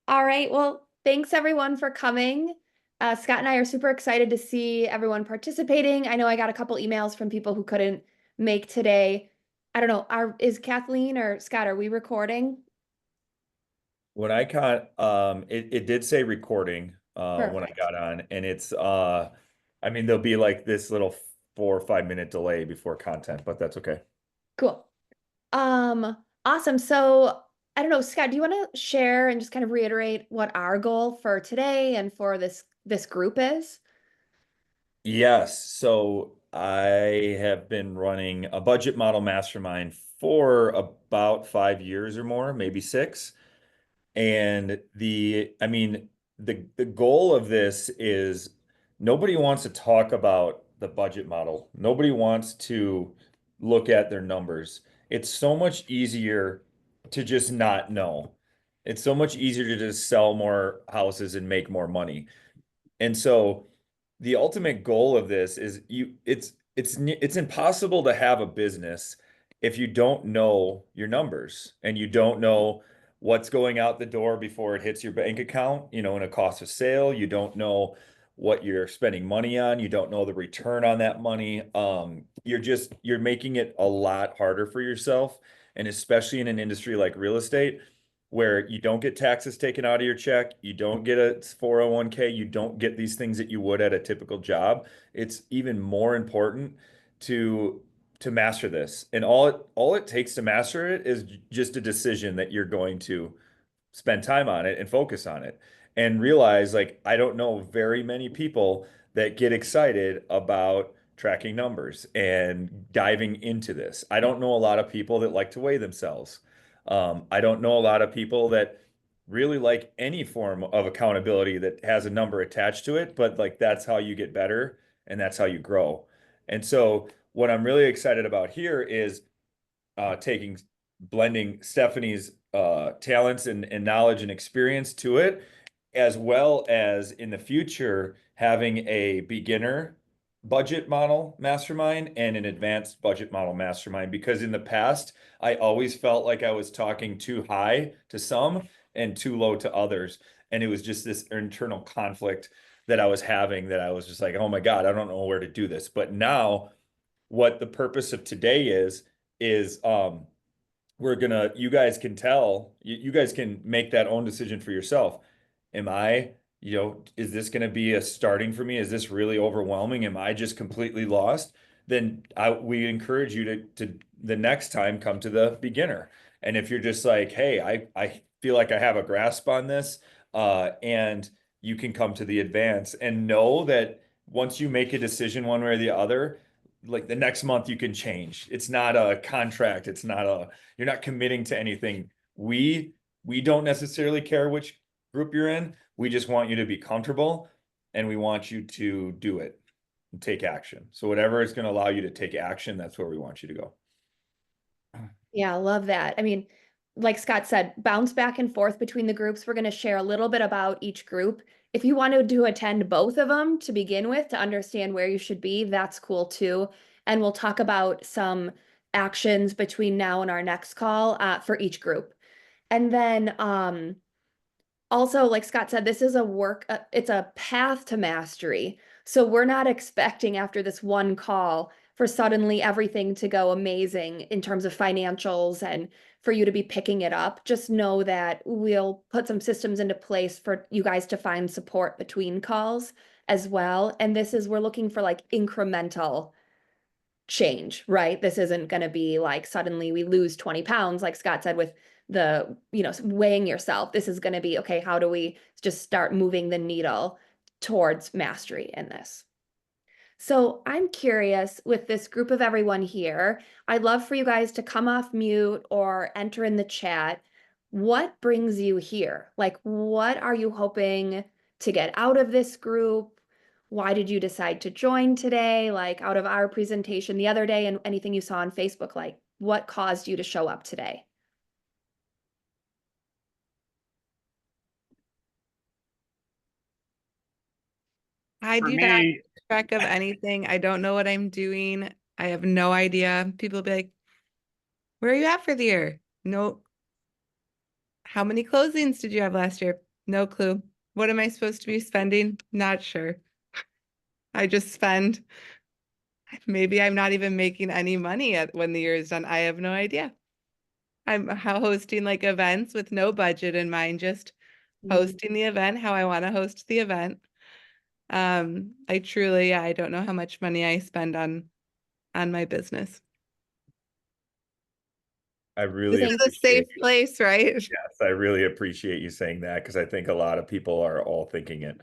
All right. Well, thanks everyone for coming. Scott and I are super excited to see everyone participating. I know I got a couple emails from people who couldn't make today. I don't know, is Kathleen or Scott, are we recording? When I caught, it did say recording when I Perfect. got on, and I mean, there'll be like this little 4 or 5 minute delay before content, but that's okay. Cool. Awesome. So I don't know, Scott, do you want to share and just kind of reiterate what our goal for today and for this group is? Yes, so I have been running a budget model mastermind for about 5 years or more, maybe six. And I mean, the goal of this is nobody wants to talk about the budget model. Nobody wants to look at their numbers. It's so much easier to just not know. It's so much easier to just sell more houses and make more money. And so the ultimate goal of this is it's impossible to have a business if you don't know your numbers and you don't know what's going out the door before it hits your bank account, in a cost of sale. You don't know what you're spending money on. You don't know the return on that money. You're making it a lot harder for yourself, and especially in an industry like real estate where you don't get taxes taken out of your check, you don't get a 401k, you don't get these things that you would at a typical job. It's even more important to master this. And all it takes to master it is just a decision that you're going to spend time on it and focus on it and realize like I don't know very many people that get excited about tracking numbers and diving into this. I don't know a lot of people that like to weigh themselves. I don't know a lot of people that really like any form of accountability that has a number attached to it, but like that's how you get better and that's how you grow. And so what I'm really excited about here is taking blending Stephanie's talents and knowledge and experience to it, as well as in the future having a beginner budget model mastermind and an advanced budget model mastermind. Because in the past, I always felt like I was talking too high to some and too low to others. And it was just this internal conflict that I was having that I was just like, oh my God, I don't know where to do this. But now, what the purpose of today is you guys can tell, you guys can make that own decision for yourself. Am I, is this going to be a starting for me? Is this really overwhelming? Am I just completely lost? Then we encourage you to the next time come to the beginner. And if you're just like, hey, I feel like I have a grasp on this, and you can come to the advance and know that once you make a decision one way or the other, like the next month you can change. It's not a contract. You're not committing to anything. We don't necessarily care which group you're in. We just want you to be comfortable and we want you to do it and take action. So whatever is going to allow you to take action, that's where we want you to go. Yeah, I love that. I mean, like Scott said, bounce back and forth between the groups. We're going to share a little bit about each group. If you wanted to attend both of them to begin with to understand where you should be, that's cool too. And we'll talk about some actions between now and our next call for each group. And then also, like Scott said, this is it's a path to mastery. So we're not expecting after this one call for suddenly everything to go amazing in terms of financials and for you to be picking it up. Just know that we'll put some systems into place for you guys to find support between calls as well. And we're looking for like incremental change, right? This isn't going to be like suddenly we lose 20 pounds, like Scott said, with weighing yourself. This is going to be, okay, how do we just start moving the needle towards mastery in this? So I'm curious with this group of everyone here, I'd love for you guys to come off mute or enter in the chat. What brings you here? Like, what are you hoping to get out of this group? Why did you decide to join today? Like, out of our presentation the other day and anything you saw on Facebook, like, what caused you to show up today? I For do not me, keep track of anything. I don't know what I'm doing. I have no idea. People be like, where are you at for the year? No. How many closings did you have last year? No clue. What am I supposed to be spending? Not sure. I just spend. Maybe I'm not even making any money when the year is done. I have no idea. I'm hosting like events with no budget in mind, just hosting the event how I want to host the event. I truly, I don't know how much money I spend on my business. I This really is a appreciate, safe place, right? yes, I really appreciate you saying that because I think a lot of people are all thinking it.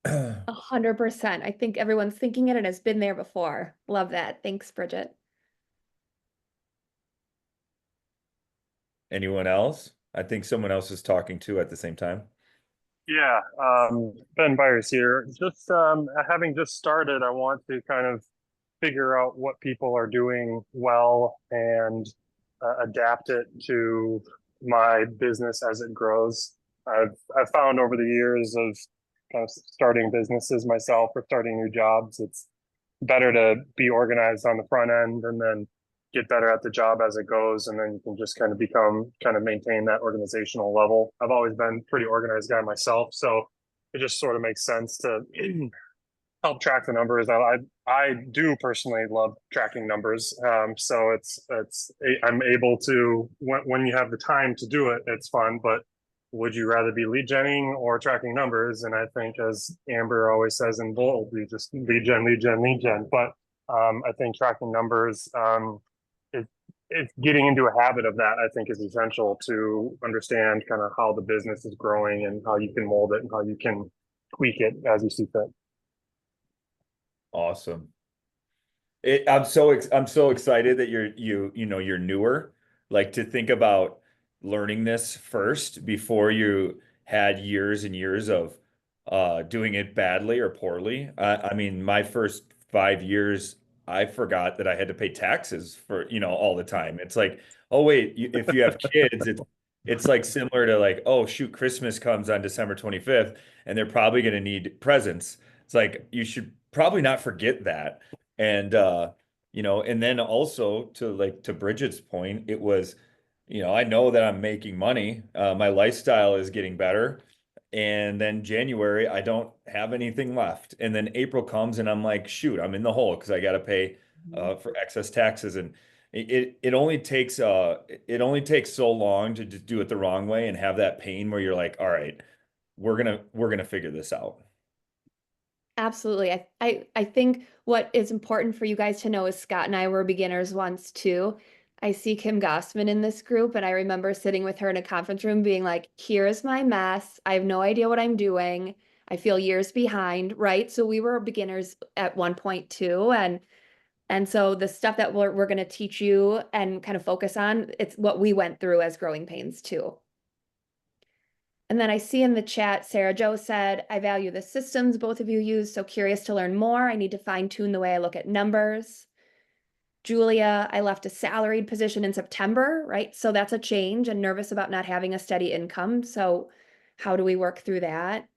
100%. I think everyone's thinking it and has been there before. Love that. Thanks, Bridget. Anyone else? I think someone else is talking too at the same time. Yeah, Ben Byers here. Just having just started, I want to kind of figure out what people are doing well and adapt it to my business as it grows. I've found over the years of kind of starting businesses myself or starting new jobs, it's better to be organized on the front end and then get better at the job as it goes, and then you can just kind of maintain that organizational level. I've always been a pretty organized guy myself, so it just sort of makes sense to help track the numbers. I do personally love tracking numbers, so I'm able to, when you have the time to do it, it's fun. But would you rather be lead genning or tracking numbers? And I think, as Amber always says in bold, we just lead gen, lead gen, lead gen. But I think tracking numbers, it's getting into a habit of that, I think, is essential to understand kind of how the business is growing and how you can mold it and how you can tweak it as you see fit. Awesome. I'm so excited that you're newer. Like, to think about learning this first before you had years and years of doing it badly or poorly. I mean, my first 5 years, I forgot that I had to pay taxes for, all the time. It's like, oh wait, if you have kids, it's like similar to like, oh shoot, Christmas comes on December 25th and they're probably going to need presents. It's like you should probably not forget that. And and then also to Bridget's point, it was, I know that I'm making money. My lifestyle is getting better. And then January, I don't have anything left. And then April comes and I'm like, shoot, I'm in the hole because I got to pay for excess taxes. And it only takes so long to just do it the wrong way and have that pain where you're like, all right, we're gonna figure this out. Absolutely. I think what is important for you guys to know is Scott and I were beginners once too. I see Kim Gossman in this group, and I remember sitting with her in a conference room being like, here's my mess. I have no idea what I'm doing. I feel years behind, right? So we were beginners at one point too. And so the stuff that we're going to teach you and kind of focus on, it's what we went through as growing pains too. And then I see in the chat, Sarah Jo said, I value the systems both of you use, so curious to learn more. I need to fine tune the way I look at numbers. Julia, I left a salaried position in September, right? So that's a change, and nervous about not having a steady income. So how do we work through that?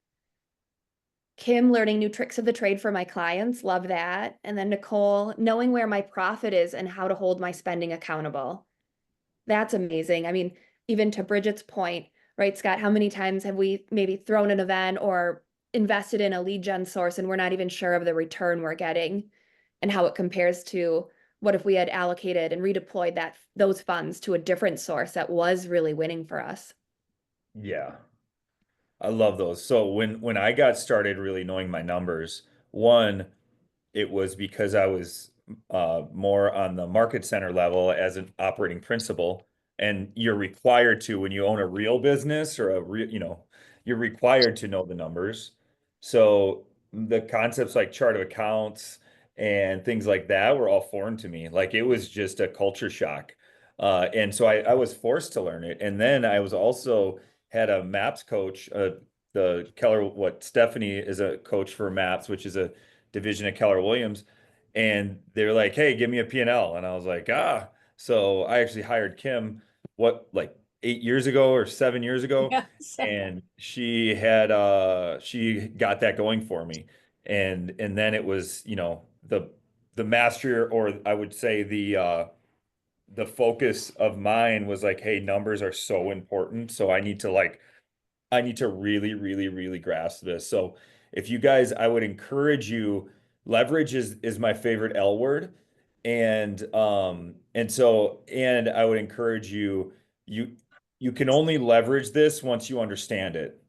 Kim, learning new tricks of the trade for my clients. Love that. And then Nicole, knowing where my profit is and how to hold my spending accountable. That's amazing. I mean, even to Bridget's point, right, Scott, how many times have we maybe thrown an event or invested in a lead gen source and we're not even sure of the return we're getting and how it compares to what if we had allocated and redeployed those funds to a different source that was really winning for us? Yeah. I love those. So when I got started really knowing my numbers, one, it was because I was more on the market center level as an operating principal. And you're required to, when you own a real business or you're required to know the numbers. So the concepts like chart of accounts and things like that were all foreign to me. Like, it was just a culture shock. And so I was forced to learn it. And then I was also had a MAPS coach, the Stephanie is a coach for MAPS, which is a division of Keller Williams. And they're like, hey, give me a P&L. And I was like, ah. So I actually hired Kim, like 8 years ago or 7 years ago. Yes. And she got that going for me. And then it was, the master, or I would say the focus of mine was like, hey, numbers are so important. So I need to like I need to really, really, really grasp this. So if you guys, I would encourage you, leverage is my favorite L word. And I would encourage you, you you can only leverage this once you understand it.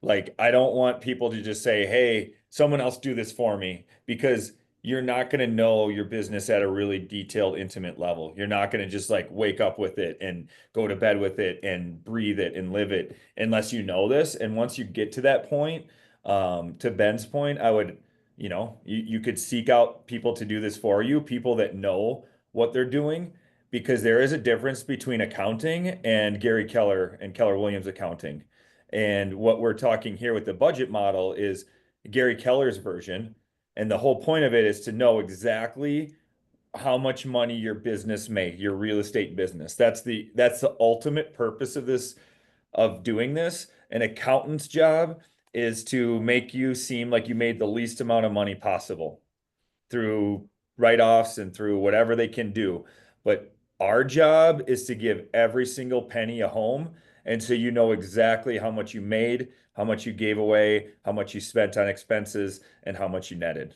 Like, I don't want people to just say, hey, someone else do this for me, because you're not going to know your business at a really detailed, intimate level. You're not going to just like wake up with it and go to bed with it and breathe it and live it unless you know this. And once you get to that point, to Ben's point, I would, you could seek out people to do this for you, people that know what they're doing, because there is a difference between accounting and Gary Keller and Keller Williams accounting. And what we're talking here with the budget model is Gary Keller's version. And the whole point of it is to know exactly how much money your business made, your real estate business. That's the ultimate purpose of this, of doing this. An accountant's job is to make you seem like you made the least amount of money possible through write-offs and through whatever they can do. But our job is to give every single penny a home. And so you know exactly how much you made, how much you gave away, how much you spent on expenses, and how much you netted.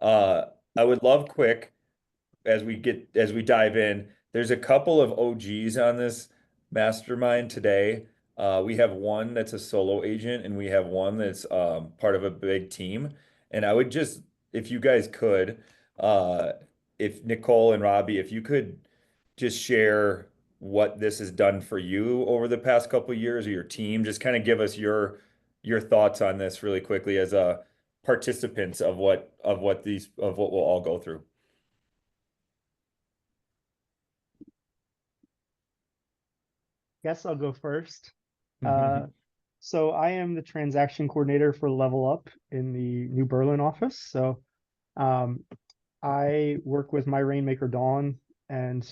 I would love quick, as we dive in, there's a couple of OGs on this mastermind today. We have one that's a solo agent, and we have one that's part of a big team. And I would just, if you guys could, uh, if Nicole and Robbie, if you could just share what this has done for you over the past couple of years, or your team, just kind of give us your thoughts on this really quickly as participants of what we'll all go through. Guess I'll go first. So I am the transaction coordinator for Level Up in the New Berlin office. So I work with my rainmaker Dawn, and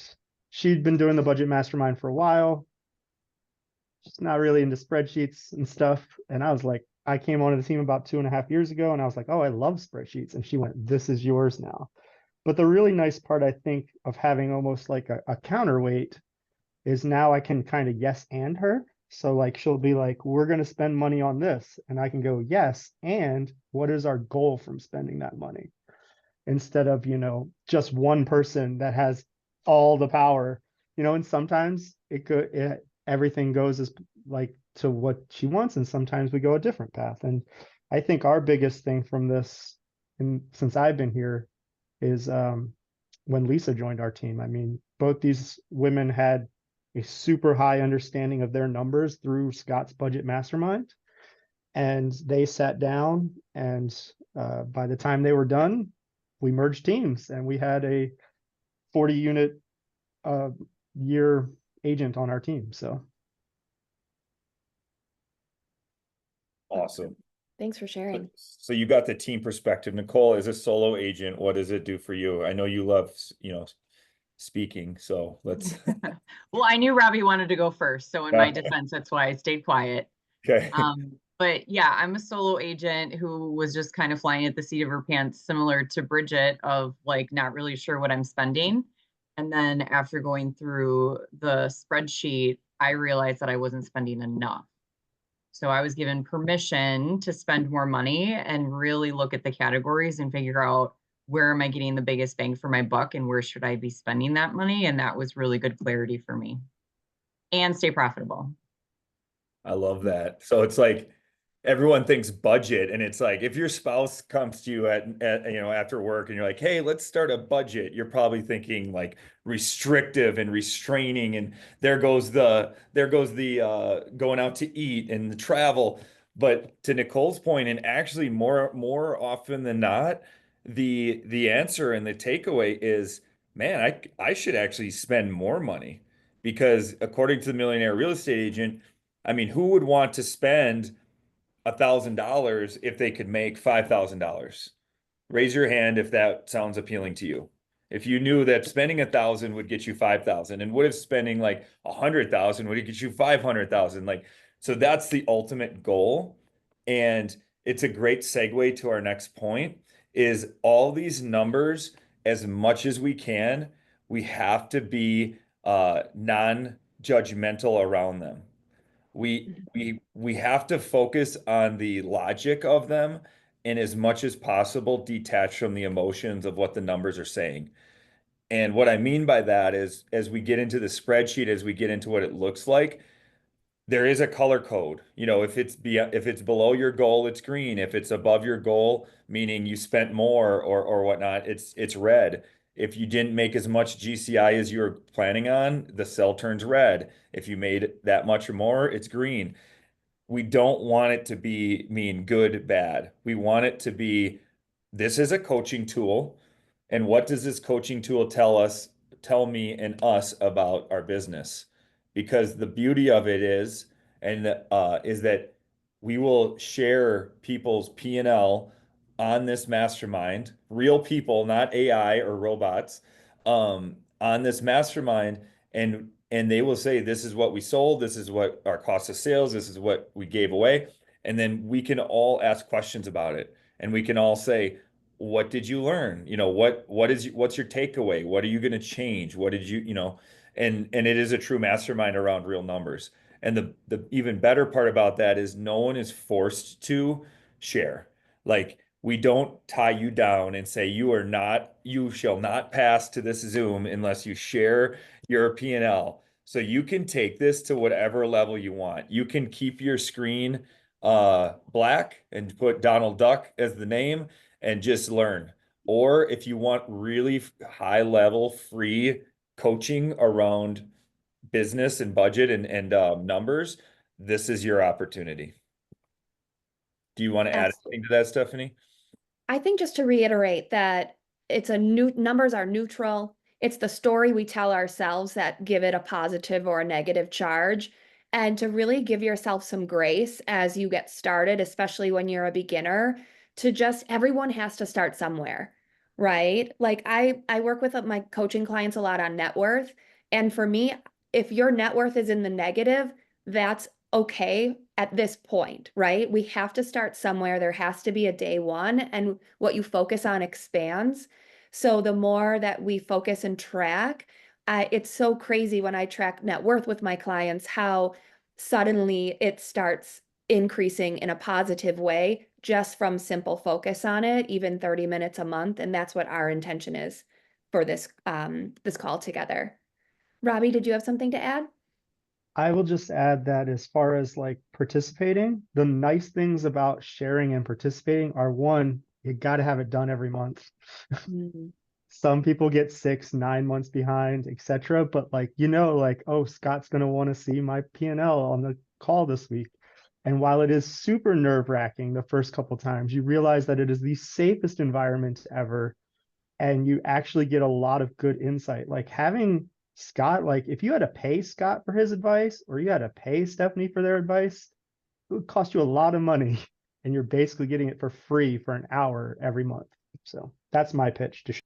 she'd been doing the budget mastermind for a while. She's not really into spreadsheets and stuff. And I was like, I came onto the team about 2.5 years ago, and I was like, oh, I love spreadsheets. And she went, this is yours now. But the really nice part, I think, of having almost like a counterweight is now I can kind of yes and her. So like she'll be like, we're going to spend money on this. And I can go, yes. And what is our goal from spending that money? Instead of, just one person that has all the power, and sometimes everything goes as like to what she wants. And sometimes we go a different path. And I think our biggest thing from this, and since I've been here, is when Lisa joined our team. I mean, both these women had a super high understanding of their numbers through Scott's budget mastermind. And they sat down, and by the time they were done, we merged teams, and we had a 40 unit year agent on our team. So awesome. Thanks for sharing. So you got the team perspective. Nicole, as a solo agent, what does it do for you? I know you love, speaking, so let's. Well, I knew Robbie wanted to go first, so in my defense, that's why I stayed quiet. Okay. But yeah, I'm a solo agent who was just kind of flying at the seat of her pants, similar to Bridget, of like not really sure what I'm spending. And then after going through the spreadsheet, I realized that I wasn't spending enough. So I was given permission to spend more money and really look at the categories and figure out where am I getting the biggest bang for my buck and where should I be spending that money? And that was really good clarity for me. And stay profitable. I love that. So it's like everyone thinks budget, and it's like if your spouse comes to you at after work and you're like, hey, let's start a budget, you're probably thinking like restrictive and restraining, and there goes the going out to eat and the travel. But to Nicole's point, and actually more often than not, the answer and the takeaway is, man, I should actually spend more money, because according to the Millionaire Real Estate Agent, I mean, who would want to spend $1,000 if they could make $5,000? Raise your hand if that sounds appealing to you. If you knew that spending 1,000 would get you 5,000, and what if spending like 100,000 would get you 500,000? Like, so that's the ultimate goal. And it's a great segue to our next point, is all these numbers, as much as we can, we have to be non-judgmental around them. We have to focus on the logic of them and as much as possible detach from the emotions of what the numbers are saying. And what I mean by that is as we get into the spreadsheet, as we get into what it looks like, there is a color code. You know, if it's below your goal, it's green. If it's above your goal, meaning you spent more or whatnot, it's red. If you didn't make as much GCI as you were planning on, the cell turns red. If you made that much or more, it's green. We don't want it to be mean good, bad. We want it to be this is a coaching tool. And what does this coaching tool tell me and us about our business? Because the beauty of it is that we will share people's P&L on this mastermind, real people, not AI or robots, on this mastermind, and they will say, this is what we sold, this is what our cost of sales, this is what we gave away. And then we can all ask questions about it. And we can all say, what did you learn? You know, what's your takeaway? What are you going to change? What did you, you know, and it is a true mastermind around real numbers. And the even better part about that is no one is forced to share. Like we don't tie you down and say you shall not pass to this Zoom unless you share your P&L. So you can take this to whatever level you want. You can keep your screen black and put Donald Duck as the name and just learn. Or if you want really high level free coaching around business and budget and numbers, this is your opportunity. Do you want to add anything to that, Stephanie? I think just to reiterate that it's numbers are neutral. It's the story we tell ourselves that give it a positive or a negative charge. And to really give yourself some grace as you get started, especially when you're a beginner, to just everyone has to start somewhere, right? Like I work with my coaching clients a lot on net worth. And for me, if your net worth is in the negative, that's okay at this point, right? We have to start somewhere. There has to be a day one, and what you focus on expands. So the more that we focus and track, it's so crazy when I track net worth with my clients, how suddenly it starts increasing in a positive way just from simple focus on it, even 30 minutes a month. And that's what our intention is for this call together. Robbie, did you have something to add? I will just add that as far as like participating, the nice things about sharing and participating are one, you got to have it done every month. Mm. Some people get 6, 9 months behind, etc. But like, you know, like, oh, Scott's going to want to see my P&L on the call this week. And while it is super nerve-wracking the first couple times, you realize that it is the safest environment ever. And you actually get a lot of good insight. Like having Scott, like if you had to pay Scott for his advice or you had to pay Stephanie for their advice, it would cost you a lot of money. And you're basically getting it for free for an hour every month. So that's my pitch to share.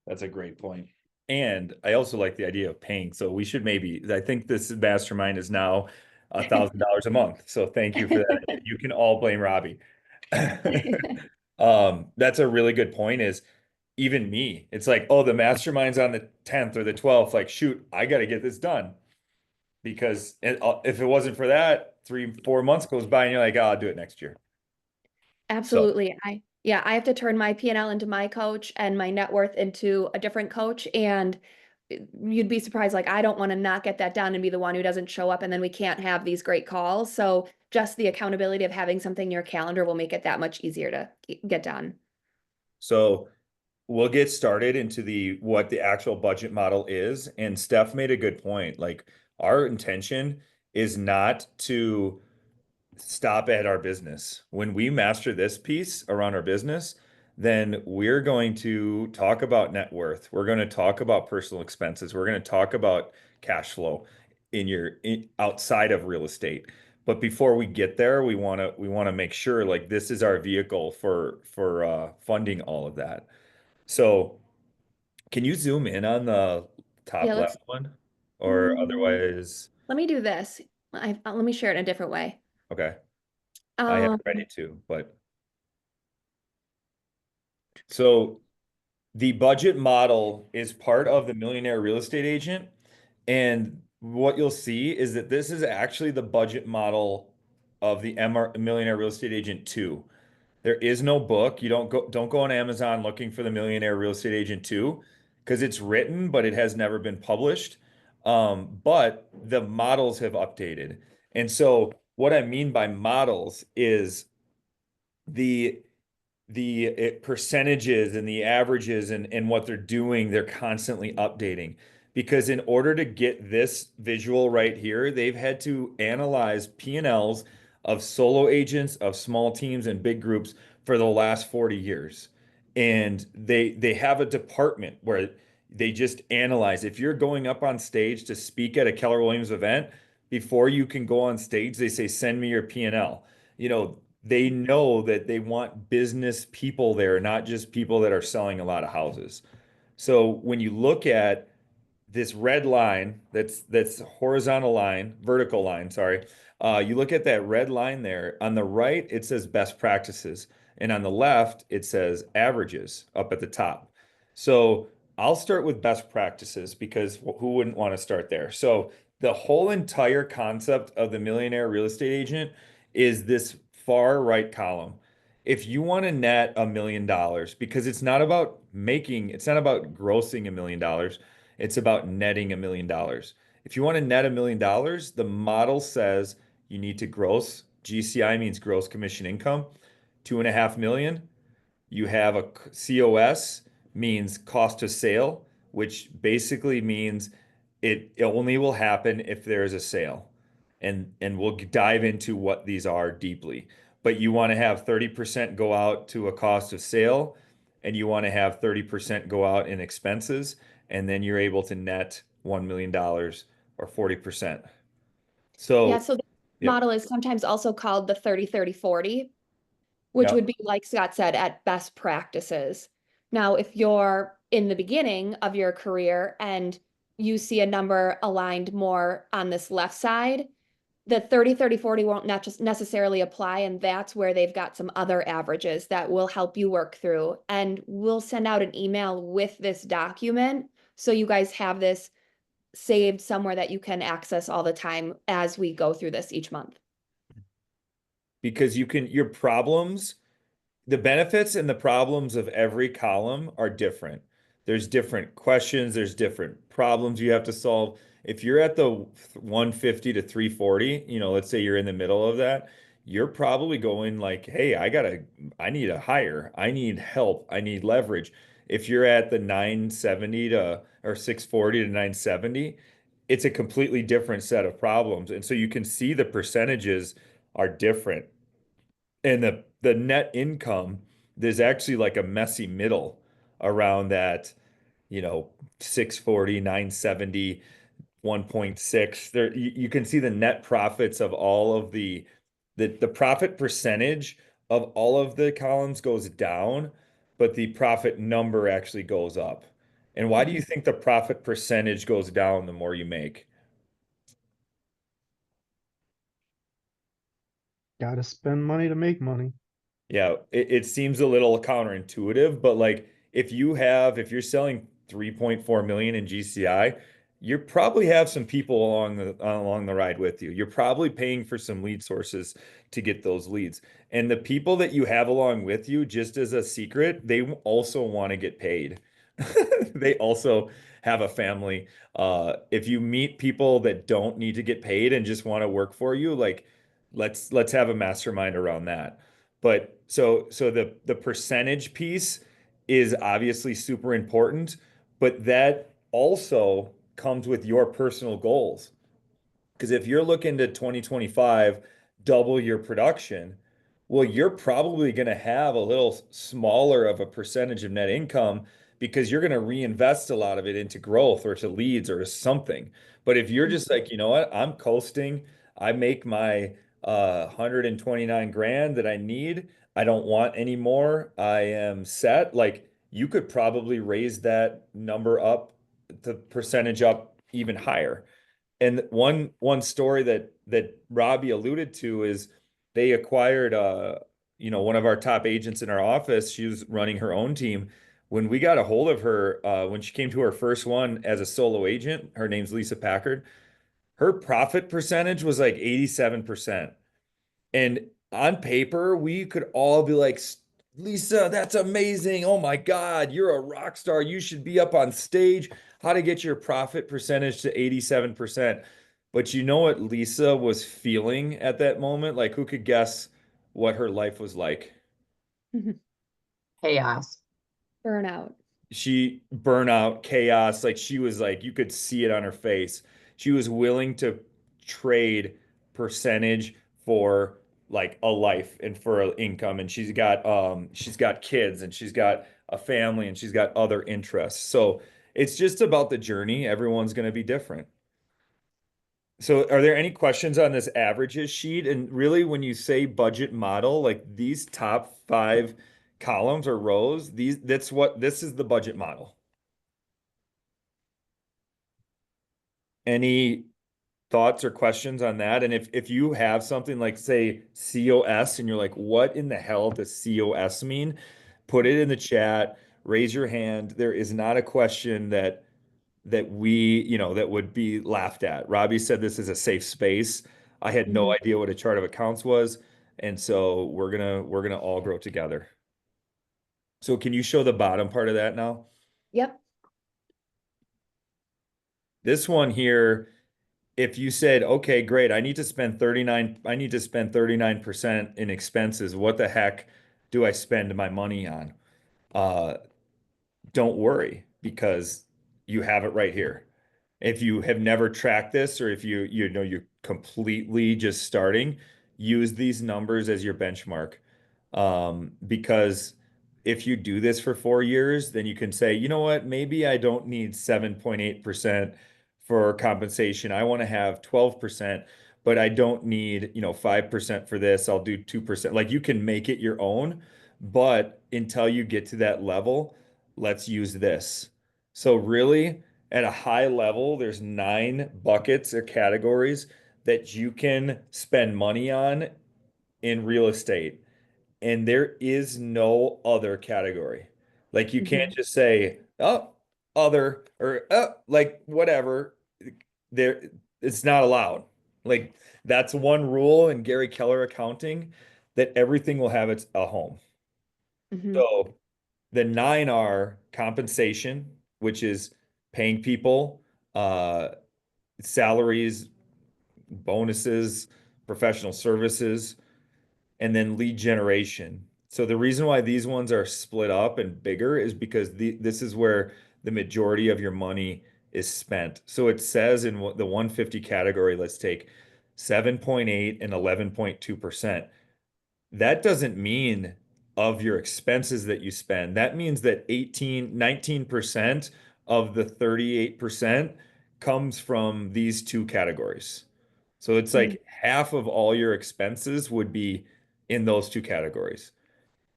That's a great point. And I also like the idea of paying. So we should I think this mastermind is now $1,000 a month. So thank you for that. You can all blame Robbie. That's a really good point is even me, it's like, oh, the mastermind's on the 10th or the 12th. Like, shoot, I got to get this done. Because if it wasn't for that, 3-4 months goes by and you're like, oh, I'll do it next year. Absolutely. I have to turn my P&L into my coach and my net worth into a different coach. And you'd be surprised. Like, I don't want to not get that done and be the one who doesn't show up, and then we can't have these great calls. So just the accountability of having something in your calendar will make it that much easier to get done. So we'll get started into what the actual budget model is. And Steph made a good point. Like our intention is not to stop at our business. When we master this piece around our business, then we're going to talk about net worth. We're going to talk about personal expenses. We're going to talk about cash flow outside of real estate. But before we get there, we want to make sure like this is our vehicle for funding all of that. So can you zoom in on the top Yeah, left one? Or otherwise, let me do this. Let me share it in a different way. okay. I have Um, it ready too, but so the budget model is part of the Millionaire Real Estate Agent. And what you'll see is that this is actually the budget model of the Millionaire Real Estate Agent 2. There is no book. You don't go on Amazon looking for the Millionaire Real Estate Agent 2 because it's written, but it has never been published. But the models have updated. And so what I mean by models is the percentages and the averages and what they're doing, they're constantly updating. Because in order to get this visual right here, they've had to analyze P&Ls of solo agents, of small teams and big groups for the last 40 years. And they have a department where they just analyze. If you're going up on stage to speak at a Keller Williams event, before you can go on stage, they say, send me your P&L. You know, they know that they want business people there, not just people that are selling a lot of houses. So when you look at this red line, that's horizontal line, vertical line, sorry. You look at that red line there. On the right, it says best practices, and on the left, it says averages up at the top. So I'll start with best practices because who wouldn't want to start there? So the whole entire concept of the millionaire real estate agent is this far right column. If you want to net $1 million, because it's not about grossing $1 million, it's about netting $1 million. If you want to net $1 million, the model says you need to gross, GCI means gross commission income, 2.5 million. You have a COS, means cost of sale, which basically means it only will happen if there is a sale. And we'll dive into what these are deeply. But you want to have 30% go out to a cost of sale, and you want to have 30% go out in expenses, and then you're able to net $1 million or 40%. Yeah, So, so the yep, model is sometimes also called the 30-30-40, which yep. would be, like Scott said, at best practices. Now, if you're in the beginning of your career and you see a number aligned more on this left side, the 30-30-40 won't not just necessarily apply, and that's where they've got some other averages that will help you work through. And we'll send out an email with this document so you guys have this saved somewhere that you can access all the time as we go through this each month. Because your problems, the benefits and the problems of every column are different. There's different questions, there's different problems you have to solve. If you're at the 150 to 340, let's say you're in the middle of that, you're probably going like, hey, I need a hire, I need help, I need leverage. If you're at the 970 to or 640 to 970, it's a completely different set of problems. And so you can see the percentages are different. And the net income, there's actually like a messy middle around that, 640, 970, 1.6. There you can see the net profits of all of the profit percentage of all of the columns goes down, but the profit number actually goes up. And why do you think the profit percentage goes down the more you make? Gotta spend money to make money. Yeah, it seems a little counterintuitive, but like if you're selling 3.4 million in GCI, you probably have some people along the ride with you. You're probably paying for some lead sources to get those leads. And the people that you have along with you, just as a secret, they also want to get paid. They also have a family. If you meet people that don't need to get paid and just want to work for you, like let's have a mastermind around that. But so the percentage piece is obviously super important, but that also comes with your personal goals. Because if you're looking to 2025, double your production, well, you're probably going to have a little smaller of a percentage of net income because you're going to reinvest a lot of it into growth or to leads or something. But if you're just like, you know what, I'm coasting, I make my 129 grand that I need, I don't want any more, I am set. Like you could probably raise that number up, the percentage up even higher. And one story that Robbie alluded to is they acquired one of our top agents in our office. She was running her own team. When we got a hold of her, when she came to her first one as a solo agent, her name's Lisa Packard. her profit percentage was like 87%. And on paper, we could all be like, Lisa, that's amazing. Oh my God, you're a rock star. You should be up on stage. How to get your profit percentage to 87%. But you know what Lisa was feeling at that moment? Like, who could guess what her life was like? Chaos. Burnout. She burnout, chaos, like she was like, you could see it on her face. She was willing to trade percentage for like a life and for an income. And she's got kids and she's got a family and she's got other interests. So it's just about the journey. Everyone's going to be different. So are there any questions on this averages sheet? And really, when you say budget model, like these top 5 columns or rows, this is the budget model. Any thoughts or questions on that? And if you have something like, say, COS, and you're like, what in the hell does COS mean? Put it in the chat, raise your hand. There is not a question that we, that would be laughed at. Robbie said this is a safe space. I had no idea what a chart of accounts was, and so we're gonna all grow together. So can you show the bottom part of that now? Yep. This one here, if you said, okay, great, I need to spend 39% in expenses, what the heck do I spend my money on? Don't worry, because you have it right here. If you have never tracked this, or if you're completely just starting, use these numbers as your benchmark. Because if you do this for 4 years, then you can say, you know what, maybe I don't need 7.8% for compensation. I want to have 12%, but I don't need, 5% for this. I'll do 2%. Like, you can make it your own, but until you get to that level, let's use this. So really, at a high level, there's 9 buckets or categories that you can spend money on in real estate. And there is no other category. Like, you can't just say, oh, other, or like whatever. There, it's not allowed. Like, that's one rule in Gary Keller accounting, that everything will have a home. So the 9 are compensation, which is paying people, uh, salaries, bonuses, professional services, and then lead generation. So the reason why these ones are split up and bigger is because this is where the majority of your money is spent. So it says in the 150 category, let's take 7.8 and 11.2%. That doesn't mean of your expenses that you spend. That means that 19% of the 38% comes from these 2 categories. So it's like half of all your expenses would be in those 2 categories.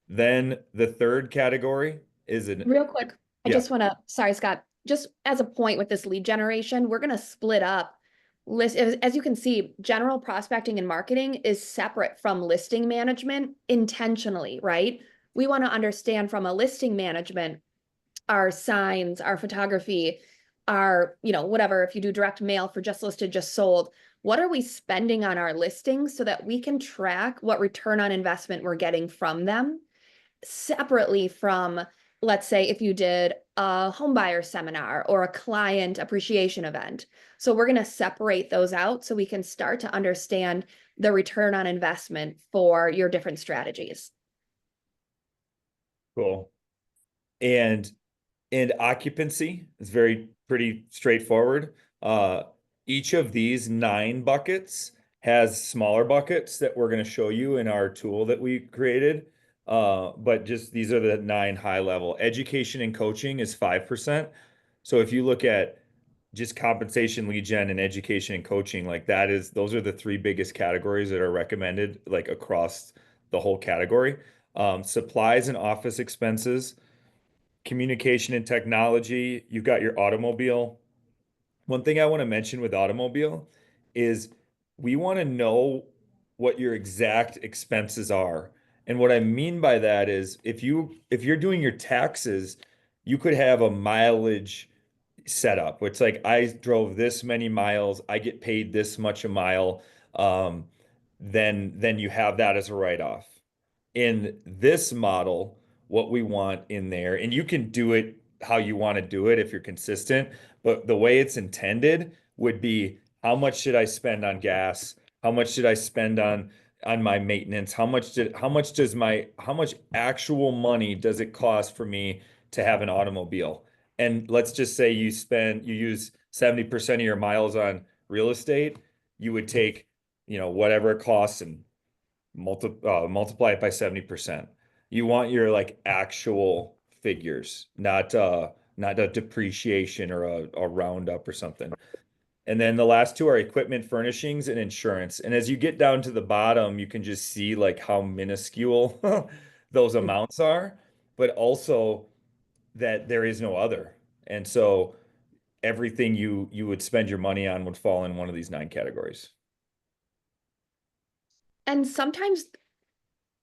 Then the third category is Real quick, I yeah. just want to, sorry, Scott, just as a point with this lead generation, we're going to split up as you can see, general prospecting and marketing is separate from listing management intentionally, right? We want to understand from a listing management, our signs, our photography, our, whatever, if you do direct mail for just listed, just sold, what are we spending on our listings so that we can track what return on investment we're getting from them? Separately from, let's say, if you did a home buyer seminar or a client appreciation event. So we're going to separate those out so we can start to understand the return on investment for your different strategies. Cool. And occupancy is pretty straightforward. Each of these 9 buckets has smaller buckets that we're going to show you in our tool that we created. But just these are the 9 high level. Education and coaching is 5%. So if you look at just compensation, lead gen, and education and coaching, like those are the 3 biggest categories that are recommended, like across the whole category. Supplies and office expenses, communication and technology, you've got your automobile. One thing I want to mention with automobile is we want to know what your exact expenses are. And what I mean by that is if you're doing your taxes, you could have a mileage, setup. It's like I drove this many miles, I get paid this much a mile. Um, then you have that as a write-off. In this model, what we want in there, and you can do it how you want to do it if you're consistent, but the way it's intended would be how much should I spend on gas? How much should I spend on my maintenance? How much actual money does it cost for me to have an automobile? And let's just say you use 70% of your miles on real estate, you would take, whatever it costs and multiply it by 70%. You want your like actual figures, not a depreciation or a roundup or something. And then the last two are equipment furnishings and insurance. And as you get down to the bottom, you can just see like how minuscule those amounts are, but also that there is no other. And so everything you would spend your money on would fall in one of these 9 categories. And sometimes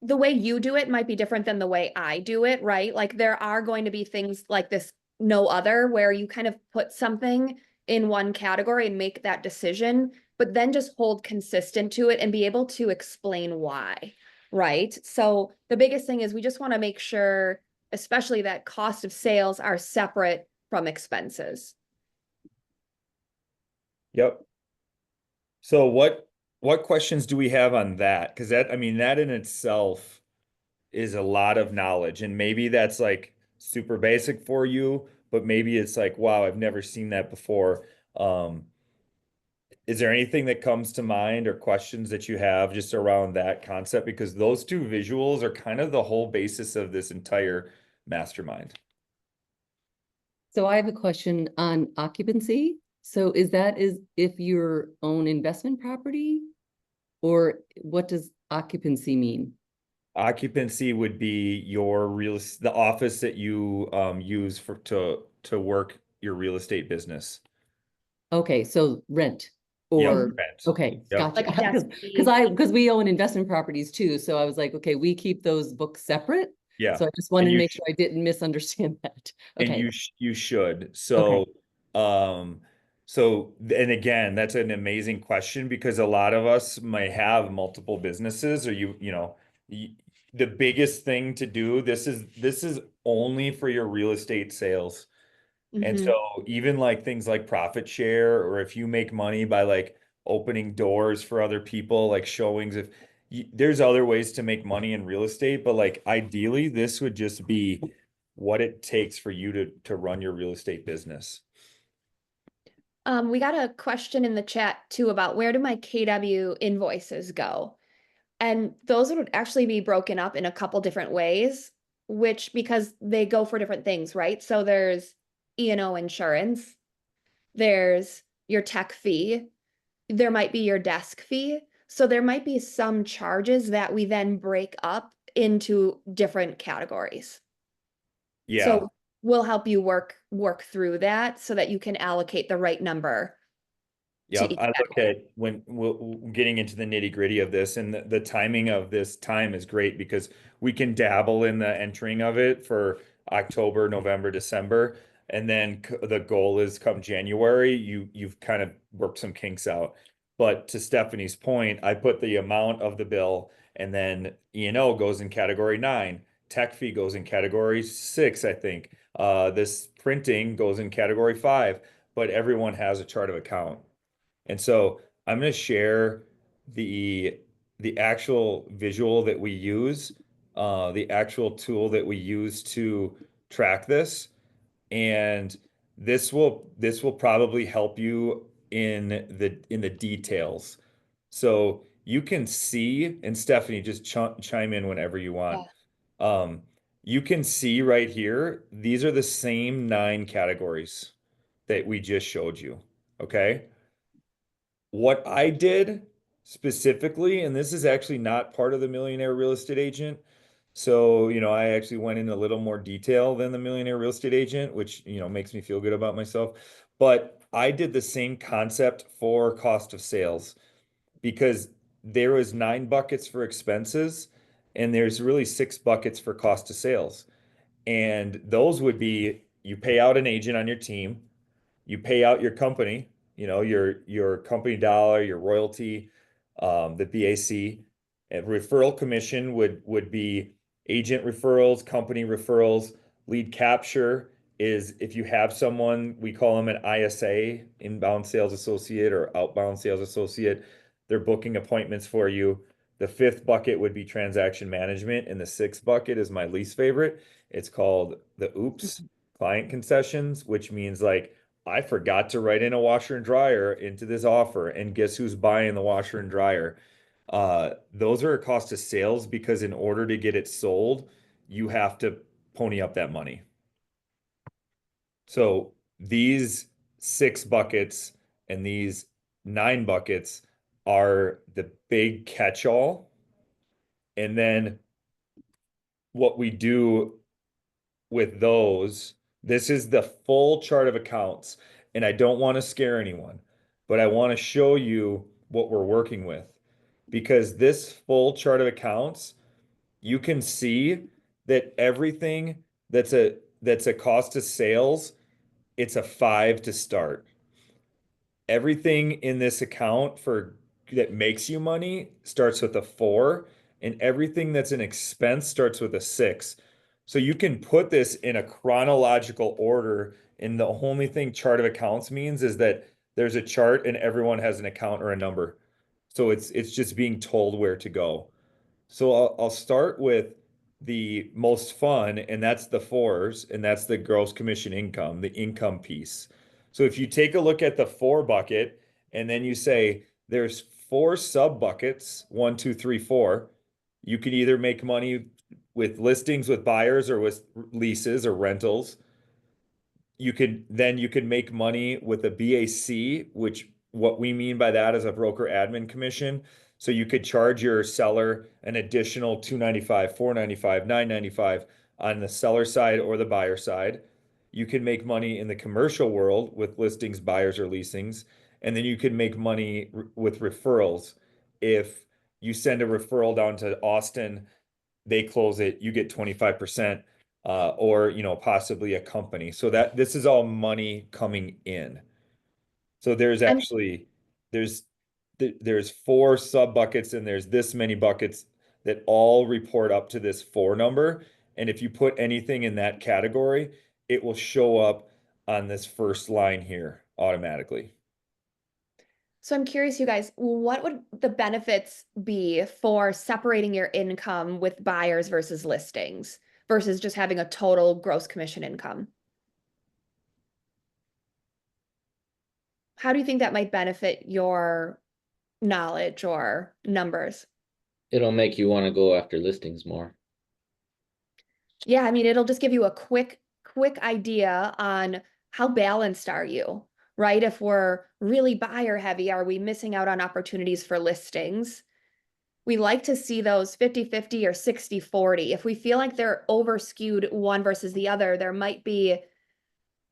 the way you do it might be different than the way I do it, right? Like there are going to be things like this no other where you kind of put something in one category and make that decision, but then just hold consistent to it and be able to explain why, right? So the biggest thing is we just want to make sure, especially that cost of sales are separate from expenses. Yep. So what questions do we have on that? Because that, I mean, that in itself is a lot of knowledge, and maybe that's like super basic for you, but maybe it's like, wow, I've never seen that before. Is there anything that comes to mind or questions that you have just around that concept? Because those two visuals are kind of the whole basis of this entire mastermind. So I have a question on occupancy. So is if you own investment property, or what does occupancy mean? Occupancy would be the office that you use to work your real estate business. Okay, so rent Yep, or, rent. okay, Yep. gotcha. Like a desk fee. Because we own investment properties too. So I was like, okay, we keep those books separate. Yeah. So I just wanted And to you make sure I didn't misunderstand that. And Okay, you should. So, and again, that's an amazing question because a lot of us may have multiple businesses, or the biggest thing to do, this is only for your real estate sales. And Mhm. so even like things like profit share, or if you make money by like opening doors for other people, like showings, there's other ways to make money in real estate, but like ideally this would just be what it takes for you to run your real estate business. We got a question in the chat too about where do my KW invoices go? And those would actually be broken up in a couple different ways, which because they go for different things, right? So there's E&O insurance, there's your tech fee, there might be your desk fee. So there might be some charges that we then break up into different categories. Yeah. So we'll help you work through that so that you can allocate the right number. Yeah, each I look at when we're getting into the nitty-gritty of this, and the timing of this time is great because we can dabble in the entering of it for October, November, December, and then the goal is come January, you've kind of worked some kinks out. But to Stephanie's point, I put the amount of the bill, and then E&O goes in category 9, tech fee goes in category 6, I think. This printing goes in category 5, but everyone has a chart of account. And so I'm going to share the actual visual that we use, the actual tool that we use to track this, and this will probably help you in the details. So you can see, and Stephanie, just chime in whenever you want. Um, you can see right here, these are the same 9 categories that we just showed you. Okay. What I did specifically, and this is actually not part of the Millionaire Real Estate Agent. So, I actually went in a little more detail than the Millionaire Real Estate Agent, which, makes me feel good about myself. But I did the same concept for cost of sales because there was 9 buckets for expenses and there's really 6 buckets for cost of sales. And those would be you pay out an agent on your team, you pay out your company, your company dollar, your royalty, the BAC. And referral commission would be agent referrals, company referrals. Lead capture is if you have someone, we call them an ISA, inbound sales associate or outbound sales associate. They're booking appointments for you. The fifth bucket would be transaction management, and the sixth bucket is my least favorite. It's called the oops client concessions, which means like I forgot to write in a washer and dryer into this offer, and guess who's buying the washer and dryer? Those are a cost of sales because in order to get it sold, you have to pony up that money. So these 6 buckets and these 9 buckets are the big catch-all. And then what we do with those, this is the full chart of accounts. And I don't want to scare anyone, but I want to show you what we're working with. Because this full chart of accounts, you can see that everything that's a cost of sales, it's a 5 to start. Everything in this account for that makes you money starts with a 4, and everything that's an expense starts with a 6. So you can put this in a chronological order, and the only thing chart of accounts means is that there's a chart and everyone has an account or a number. So it's just being told where to go. So I'll start with the most fun, and that's the 4s, and that's the gross commission income, the income piece. So if you take a look at the 4 bucket, and then you say there's 4 sub buckets, 1, 2, 3, 4, you can either make money with listings with buyers or with leases or rentals. You could make money with a BAC, which what we mean by that is a broker admin commission. So you could charge your seller an additional $295, $495, $995 on the seller side or the buyer side. You can make money in the commercial world with listings, buyers, or leasings. And then you can make money with referrals. If you send a referral down to Austin, they close it, you get 25%, or possibly a company. So that this is all money coming in. So there's I'm- actually there's 4 sub buckets, and there's this many buckets that all report up to this 4 number. And if you put anything in that category, it will show up on this first line here automatically. So I'm curious, you guys, what would the benefits be for separating your income with buyers versus listings versus just having a total gross commission income? How do you think that might benefit your knowledge or numbers? It'll make you want to go after listings more. Yeah, I mean, it'll just give you a quick idea on how balanced are you, right? If we're really buyer heavy, are we missing out on opportunities for listings? We like to see those 50-50 or 60-40. If we feel like they're over skewed one versus the other, there might be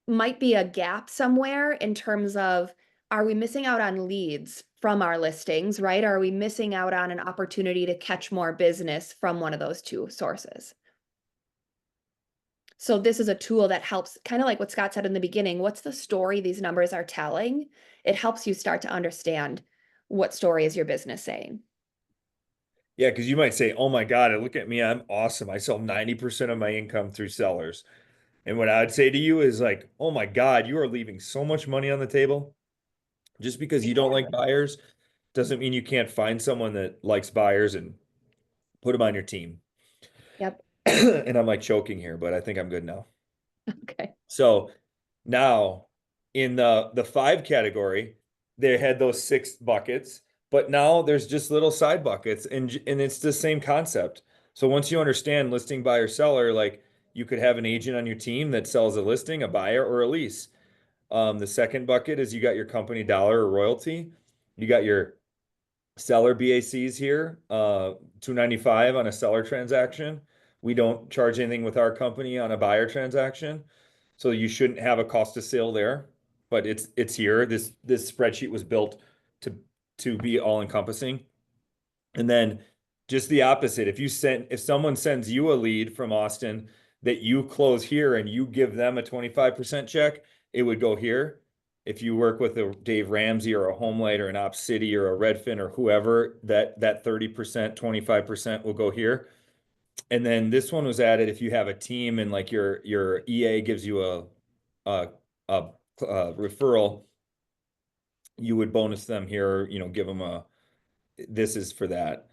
a gap somewhere in terms of, are we missing out on leads from our listings, right? Are we missing out on an opportunity to catch more business from one of those 2 sources? So this is a tool that helps, kind of like what Scott said in the beginning, what's the story these numbers are telling? It helps you start to understand what story is your business saying. Yeah, because you might say, oh my God, look at me, I'm awesome. I sell 90% of my income through sellers. And what I would say to you is like, oh my God, you are leaving so much money on the table. Just because you don't like buyers doesn't mean you can't find someone that likes buyers and put them on your team. Yep. And I'm like choking here, but I think I'm good now. Okay. So now in the 5 category, they had those 6 buckets, but now there's just little side buckets, and it's the same concept. So once you understand listing, buyer, seller, like you could have an agent on your team that sells a listing, a buyer, or a lease. The second bucket is you got your company dollar or royalty. You got your seller BACs here, $295 on a seller transaction. We don't charge anything with our company on a buyer transaction. So you shouldn't have a cost of sale there, but it's here. This spreadsheet was built to be all encompassing. And then just the opposite. If someone sends you a lead from Austin that you close here and you give them a 25% check, it would go here. if you work with a Dave Ramsey or a Homelight or an Op City or a Redfin or whoever, that 30%, 25% will go here. And then this one was added if you have a team and like your EA gives you a referral, you would bonus them here, you know, give them this is for that.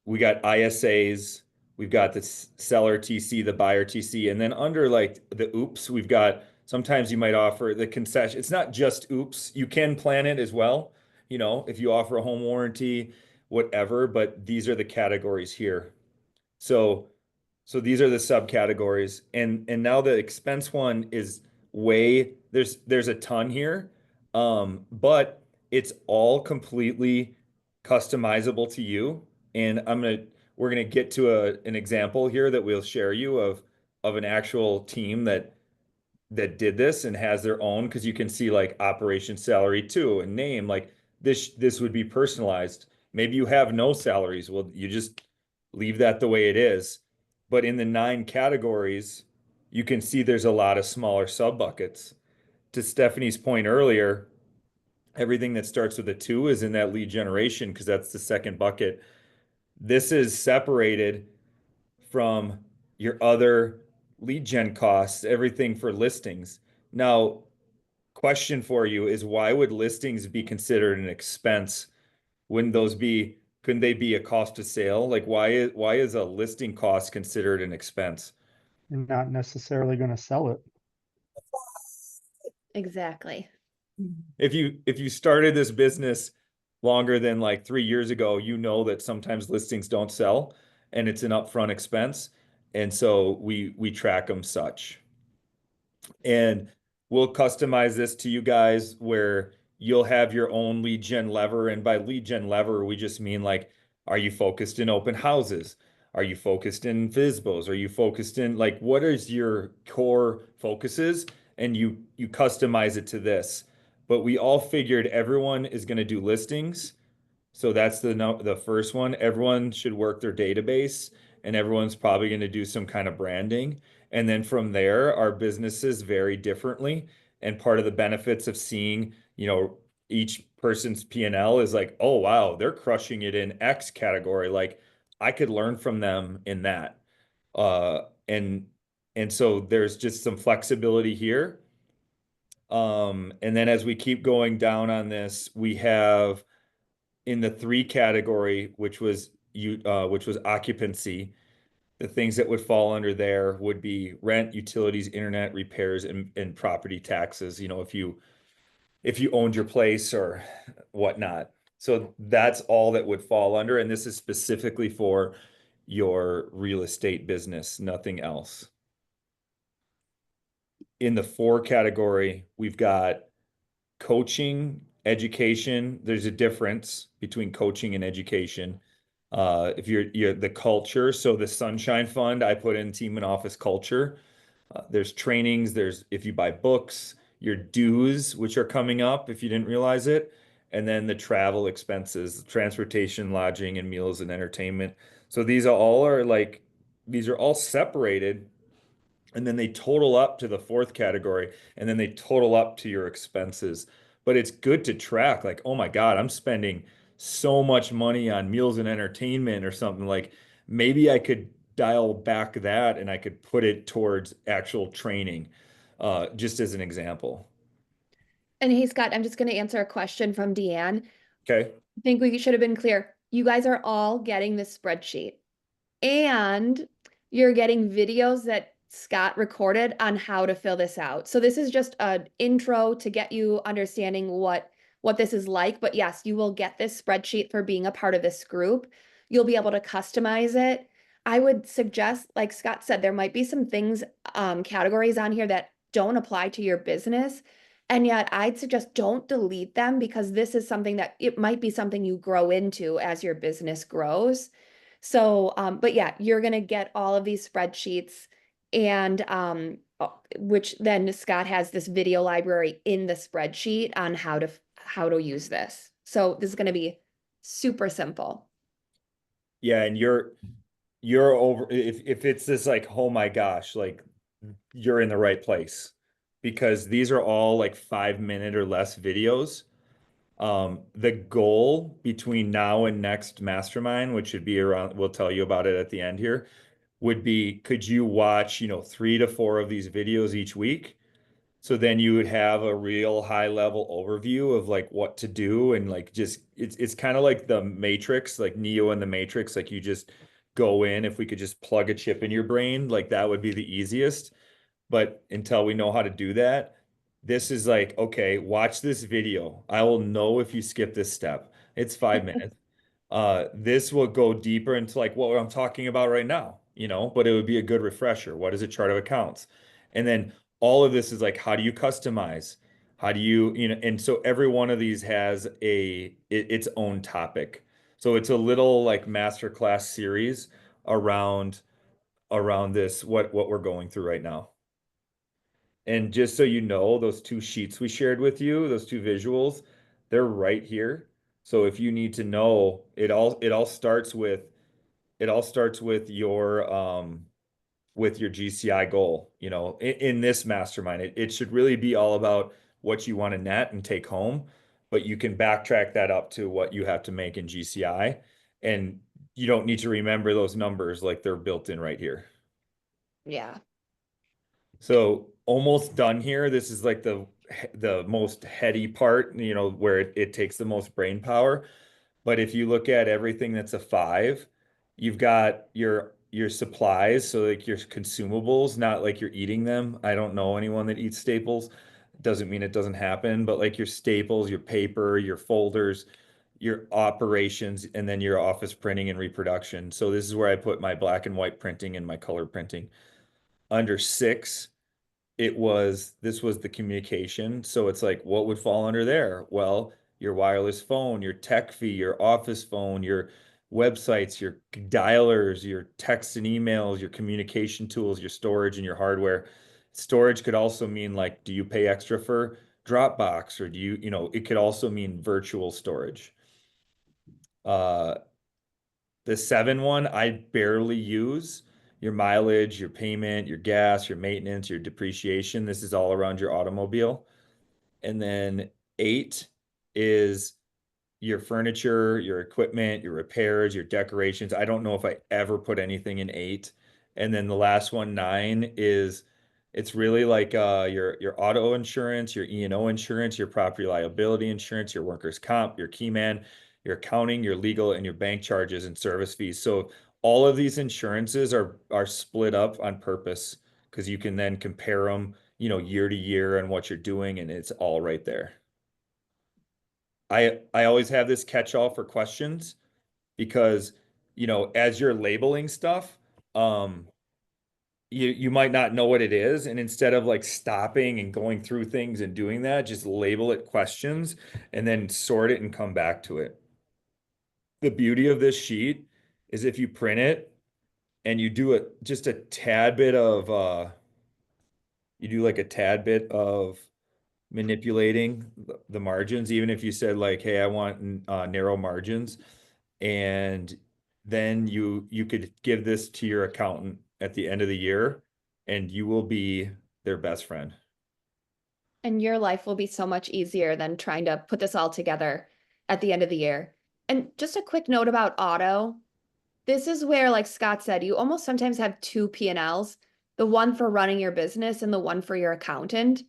We got ISAs, we've got the seller TC, the buyer TC, and then under like the oops, we've got sometimes you might offer the concession. It's not just oops, you can plan it as well, you know, if you offer a home warranty, whatever, but these are the categories here. So these are the subcategories, and now the expense one is there's a ton here, but it's all completely customizable to you. And we're gonna get to an example here that we'll share you of an actual team that did this and has their own, because you can see like operation salary too and name, like this would be personalized. Maybe you have no salaries, well, you just leave that the way it is. But in the 9 categories, you can see there's a lot of smaller sub buckets. To Stephanie's point earlier, everything that starts with a 2 is in that lead generation because that's the second bucket. This is separated from your other lead gen costs, everything for listings. Now, question for you is, why would listings be considered an expense? Couldn't they be a cost of sale? Like why is a listing cost considered an expense? You're not necessarily going to sell it. Exactly. If you started this business longer than like 3 years ago, you know that sometimes listings don't sell and it's an upfront expense. And so we track them such. And we'll customize this to you guys where you'll have your own lead gen lever. And by lead gen lever, we just mean like, are you focused in open houses? Are you focused in FSBOs? Are you focused in like, what is your core focuses? And you customize it to this. But we all figured everyone is going to do listings. So that's the first one. Everyone should work their database and everyone's probably going to do some kind of branding. And then from there, our businesses vary differently. And part of the benefits of seeing, you know, each person's P&L is like, oh, wow, they're crushing it in X category. Like I could learn from them in that. Uh, and, and so there's just some flexibility here. And then as we keep going down on this, we have in the 3 category, which was occupancy, the things that would fall under there would be rent, utilities, internet, repairs, and property taxes, you know, if you owned your place or whatnot. So that's all that would fall under, and this is specifically for your real estate business, nothing else. In the 4 category, we've got coaching, education. There's a difference between coaching and education. If you're the culture, so the Sunshine Fund, I put in team and office culture. There's trainings, there's if you buy books, your dues, which are coming up if you didn't realize it, and then the travel expenses, transportation, lodging, and meals and entertainment. So these are all separated, and then they total up to the 4th category, and then they total up to your expenses. But it's good to track, like, oh my God, I'm spending so much money on meals and entertainment or something. Like maybe I could dial back that and I could put it towards actual training, just as an example. And hey, Scott, I'm just going to answer a question from Deanne. Okay. I think we should have been clear. You guys are all getting this spreadsheet and you're getting videos that Scott recorded on how to fill this out. So this is just an intro to get you understanding what this is like. But yes, you will get this spreadsheet for being a part of this group. You'll be able to customize it. I would suggest, like Scott said, there might be some things, categories on here that don't apply to your business. And yet I'd suggest don't delete them because this is something that it might be something you grow into as your business grows. So, but yeah, you're going to get all of these spreadsheets and which then Scott has this video library in the spreadsheet on how to use this. So this is going to be super simple. Yeah, and you're over if it's this like, oh my gosh, like you're in the right place. because these are all like 5 minute or less videos. The goal between now and next mastermind, which should be around, we'll tell you about it at the end here, would be, could you watch, 3 to 4 of these videos each week? So then you would have a real high level overview of like what to do, and like just it's kind of like the Matrix, like Neo in the Matrix, like you just go in. If we could just plug a chip in your brain, like that would be the easiest. But until we know how to do that, this is like, okay, watch this video. I will know if you skip this step. It's 5 minutes. This will go deeper into like what I'm talking about right now, but it would be a good refresher. What is a chart of accounts? And then all of this is like, how do you customize? How do you, and so every one of these has its own topic. So it's a little like masterclass series around this, what we're going through right now. And just so you know, those 2 sheets we shared with you, those 2 visuals, they're right here. So if you need to know, it all starts with your GCI goal. In this mastermind, it should really be all about what you want to net and take home, but you can backtrack that up to what you have to make in GCI, and you don't need to remember those numbers, like they're built in right here. Yeah. So almost done here. This is like the most heady part, where it takes the most brain power. But if you look at everything that's a 5, you've got your supplies, so like your consumables, not like you're eating them. I don't know anyone that eats staples. Doesn't mean it doesn't happen, but like your staples, your paper, your folders, your operations, and then your office printing and reproduction. So this is where I put my black and white printing and my color printing. Under 6, this was the communication. So it's like, what would fall under there? Well, your wireless phone, your tech fee, your office phone, your websites, your dialers, your texts and emails, your communication tools, your storage, and your hardware. Storage could also mean like, do you pay extra for Dropbox, or do it could also mean virtual storage. The 7 one, I barely use. Your mileage, your payment, your gas, your maintenance, your depreciation. This is all around your automobile. And then 8 is your furniture, your equipment, your repairs, your decorations. I don't know if I ever put anything in 8. And then the last one, 9, is it's really like your auto insurance, your E&O insurance, your property liability insurance, your workers' comp, your key man, your accounting, your legal, and your bank charges and service fees. So all of these insurances are split up on purpose, because you can then compare them, year to year and what you're doing, and it's all right there. I always have this catch-all for questions, because, as you're labeling stuff, you might not know what it is, and instead of like stopping and going through things and doing that, just label it questions and then sort it and come back to it. The beauty of this sheet is if you print it and you do it just a tad bit of you do like a tad bit of manipulating the margins, even if you said like, hey, I want narrow margins, and then you could give this to your accountant at the end of the year, and you will be their best friend. And your life will be so much easier than trying to put this all together at the end of the year. And just a quick note about auto. This is where, like Scott said, you almost sometimes have 2 P&Ls, the one for running your business and the one for your accountant.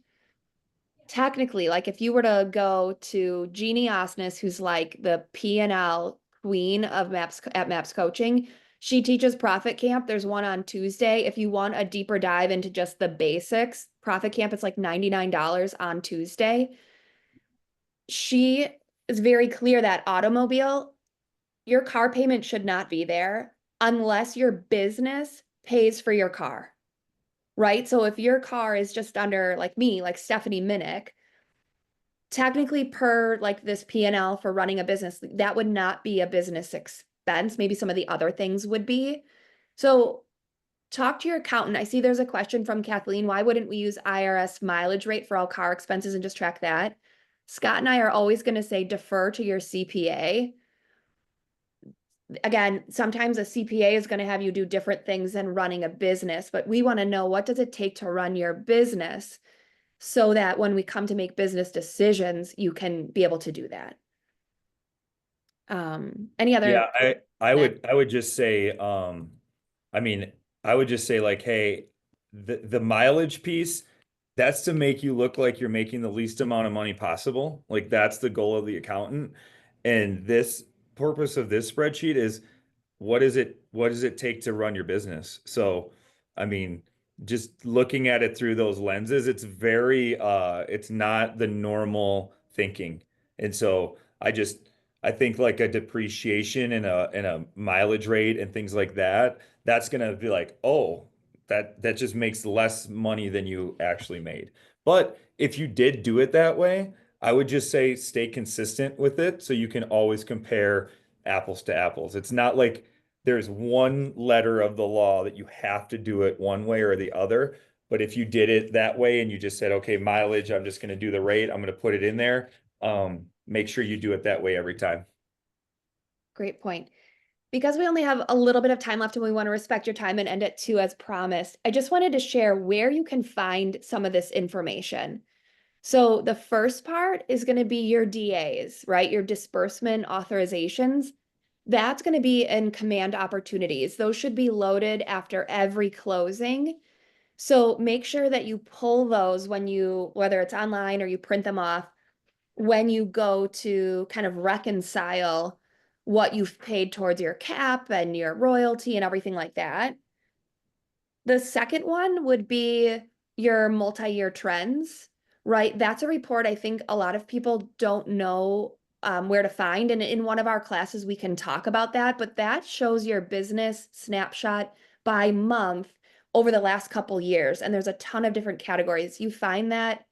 Technically, like if you were to go to Jeannie Osnes, who's like the P&L queen of Maps Coaching, she teaches Profit Camp. There's one on Tuesday. If you want a deeper dive into just the basics, Profit Camp, it's like $99 on Tuesday. She is very clear that automobile, your car payment should not be there unless your business pays for your car, right? So if your car is just under, like me, like Stephanie Minnich, technically per like this P&L for running a business, that would not be a business expense. Maybe some of the other things would be. So talk to your accountant. I see there's a question from Kathleen. Why wouldn't we use IRS mileage rate for all car expenses and just track that? Scott and I are always going to say defer to your CPA. Again, sometimes a CPA is going to have you do different things than running a business, but we want to know, what does it take to run your business? so that when we come to make business decisions, you can be able to do that. Any other? Yeah, I would just say, I mean, I would just say like, hey, the mileage piece, that's to make you look like you're making the least amount of money possible. Like that's the goal of the accountant. And this purpose of this spreadsheet is what does it take to run your business? So, I mean, just looking at it through those lenses, it's very it's not the normal thinking. And so I think like a depreciation and a mileage rate and things like that, that's gonna be like, oh, that just makes less money than you actually made. But if you did do it that way, I would just say stay consistent with it so you can always compare apples to apples. It's not like there's one letter of the law that you have to do it one way or the other. But if you did it that way and you just said, okay, mileage, I'm just going to do the rate, I'm going to put it in there. Make sure you do it that way every time. Great point. Because we only have a little bit of time left and we want to respect your time and end it too, as promised, I just wanted to share where you can find some of this information. So the first part is going to be your DAs, right? Your disbursement authorizations. That's going to be in command opportunities. Those should be loaded after every closing. So make sure that you pull those when you, whether it's online or you print them off, when you go to kind of reconcile what you've paid towards your cap and your royalty and everything like that. The second one would be your multi-year trends, right? That's a report I think a lot of people don't know where to find. And in one of our classes, we can talk about that, but that shows your business snapshot by month over the last couple years. And there's a ton of different categories. You find that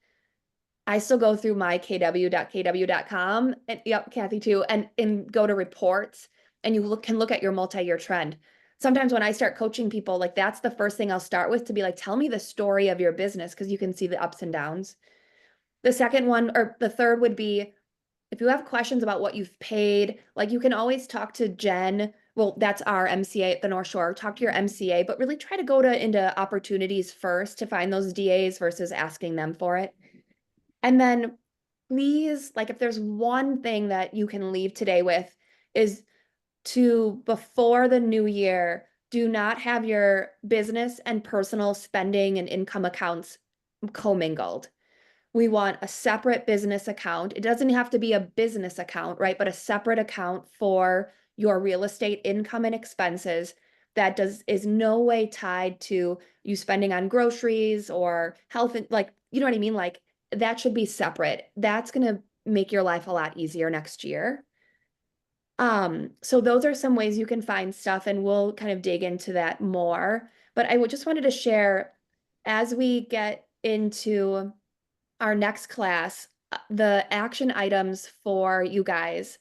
I still go through my kw.kw.com and yep, Kathy too, and go to reports and you can look at your multi-year trend. Sometimes when I start coaching people, like that's the first thing I'll start with to be like, tell me the story of your business because you can see the ups and downs. The second one or the third would be if you have questions about what you've paid, like you can always talk to Jen. Well, that's our MCA at the North Shore. Talk to your MCA, but really try to go into opportunities first to find those DAs versus asking them for it. And then please, like if there's one thing that you can leave today with is to, before the new year, do not have your business and personal spending and income accounts commingled. We want a separate business account. It doesn't have to be a business account, right? But a separate account for your real estate income and expenses that is no way tied to you spending on groceries or health and like, you know what I mean? Like that should be separate. That's going to make your life a lot easier next year. So those are some ways you can find stuff and we'll kind of dig into that more. But I just wanted to share as we get into our next class, the action items for you guys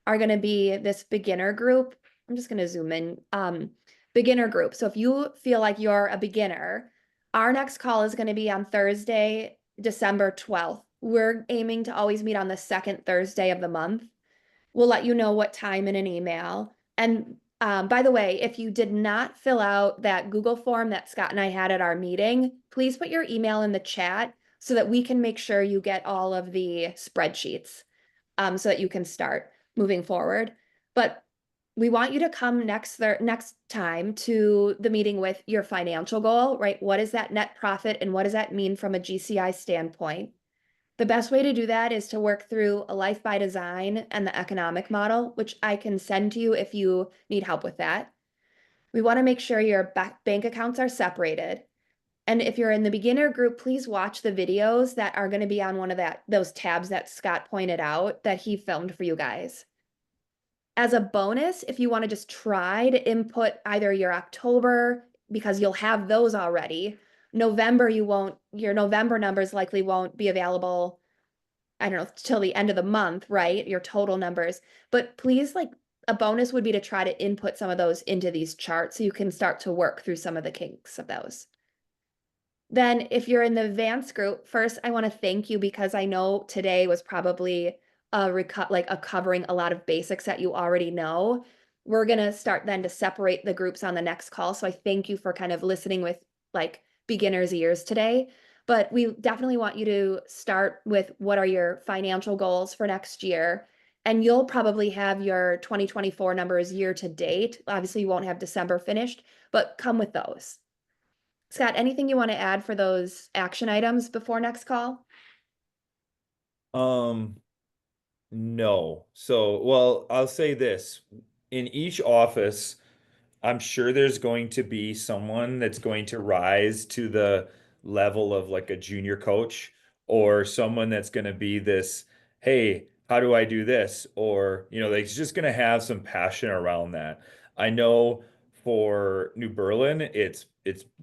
are going to be this beginner group. I'm just going to zoom in. Beginner group. So if you feel like you're a beginner, our next call is going to be on Thursday, December 12th. We're aiming to always meet on the second Thursday of the month. We'll let you know what time in an email. And by the way, if you did not fill out that Google form that Scott and I had at our meeting, please put your email in the chat so that we can make sure you get all of the spreadsheets so that you can start moving forward. But we want you to come next time to the meeting with your financial goal, right? What is that net profit and what does that mean from a GCI standpoint? The best way to do that is to work through a life by design and the economic model, which I can send to you if you need help with that. We want to make sure your bank accounts are separated. And if you're in the beginner group, please watch the videos that are going to be on one of those tabs that Scott pointed out that he filmed for you guys. As a bonus, if you want to just try to input either your October, because you'll have those already, November, your November numbers likely won't be available, I don't know, till the end of the month, right? Your total numbers. But please, like a bonus would be to try to input some of those into these charts so you can start to work through some of the kinks of those. Then if you're in the advanced group, first, I want to thank you because I know today was probably a covering a lot of basics that you already know. We're going to start then to separate the groups on the next call. So I thank you for kind of listening with like beginner's ears today. but we definitely want you to start with what are your financial goals for next year. And you'll probably have your 2024 numbers year to date. Obviously, you won't have December finished, but come with those. Scott, anything you want to add for those action items before next call? No. So, well, I'll say this. In each office, I'm sure there's going to be someone that's going to rise to the level of like a junior coach, or someone that's going to be this, hey, how do I do this? Or, they're just going to have some passion around that. I know for New Berlin, it's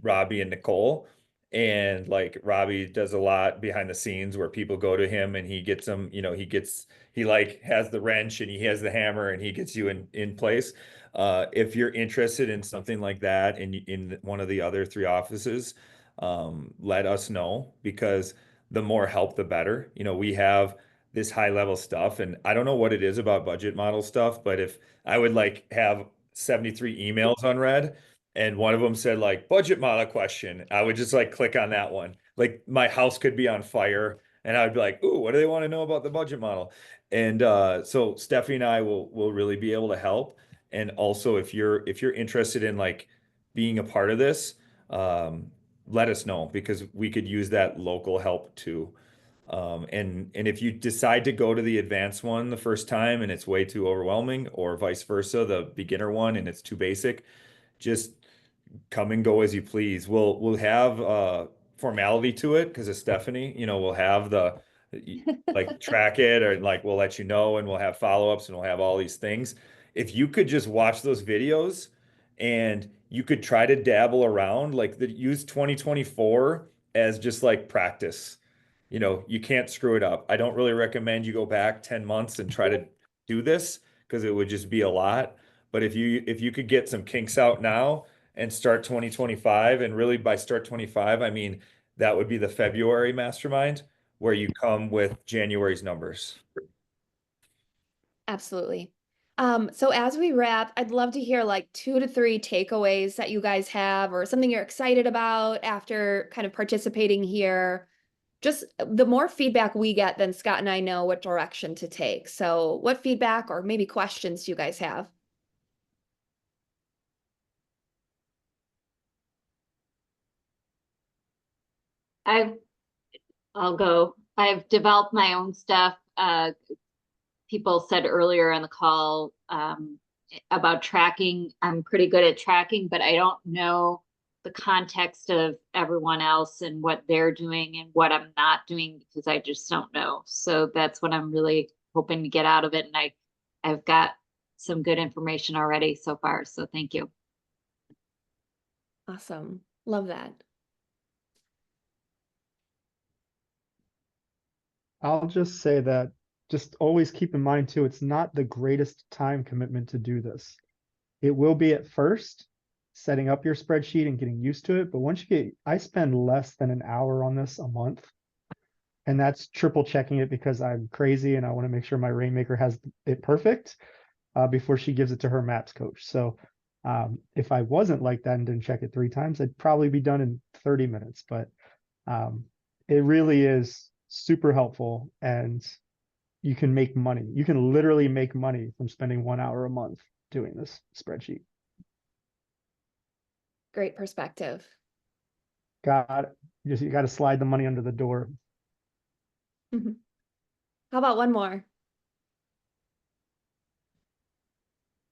Robbie and Nicole. And like Robbie does a lot behind the scenes where people go to him and he gets them, he like has the wrench and he has the hammer and he gets you in place. If you're interested in something like that in one of the other 3 offices, let us know, because the more help, the better. We have this high level stuff, and I don't know what it is about budget model stuff, but if I would like have 73 emails unread and one of them said like budget model question, I would just like click on that one. Like my house could be on fire and I would be like, ooh, what do they want to know about the budget model? And so Stephanie and I will really be able to help. And also, if you're interested in like being a part of this, let us know, because we could use that local help too. And if you decide to go to the advanced one the first time and it's way too overwhelming, or vice versa, the beginner one and it's too basic, just come and go as you please. We'll have formality to it because of Stephanie. We'll have the like track it, or like we'll let you know, and we'll have follow-ups and we'll have all these things. If you could just watch those videos and you could try to dabble around, like use 2024 as just like practice. You can't screw it up. I don't really recommend you go back 10 months and try to do this, because it would just be a lot. But if you could get some kinks out now and start 2025, and really by start 25, I mean, that would be the February mastermind where you come with January's numbers. Absolutely. So as we wrap, I'd love to hear like 2 to 3 takeaways that you guys have, or something you're excited about after kind of participating here. Just the more feedback we get, then Scott and I know what direction to take. So what feedback or maybe questions do you guys have? I'll go. I've developed my own stuff. People said earlier on the call about tracking. I'm pretty good at tracking, but I don't know the context of everyone else and what they're doing and what I'm not doing, because I just don't know. So that's what I'm really hoping to get out of it. And I've got some good information already so far. So thank you. Awesome. Love that. I'll just say that just always keep in mind too, it's not the greatest time commitment to do this. It will be at first, setting up your spreadsheet and getting used to it. But once I spend less than an hour on this a month, and that's triple checking it because I'm crazy and I want to make sure my Rainmaker has it perfect before she gives it to her maps coach. So if I wasn't like that and didn't check it 3 times, I'd probably be done in 30 minutes. But it really is super helpful, and you can make money. You can literally make money from spending 1 hour a month doing this spreadsheet. Great perspective. You got to slide the money under the door. How about one more?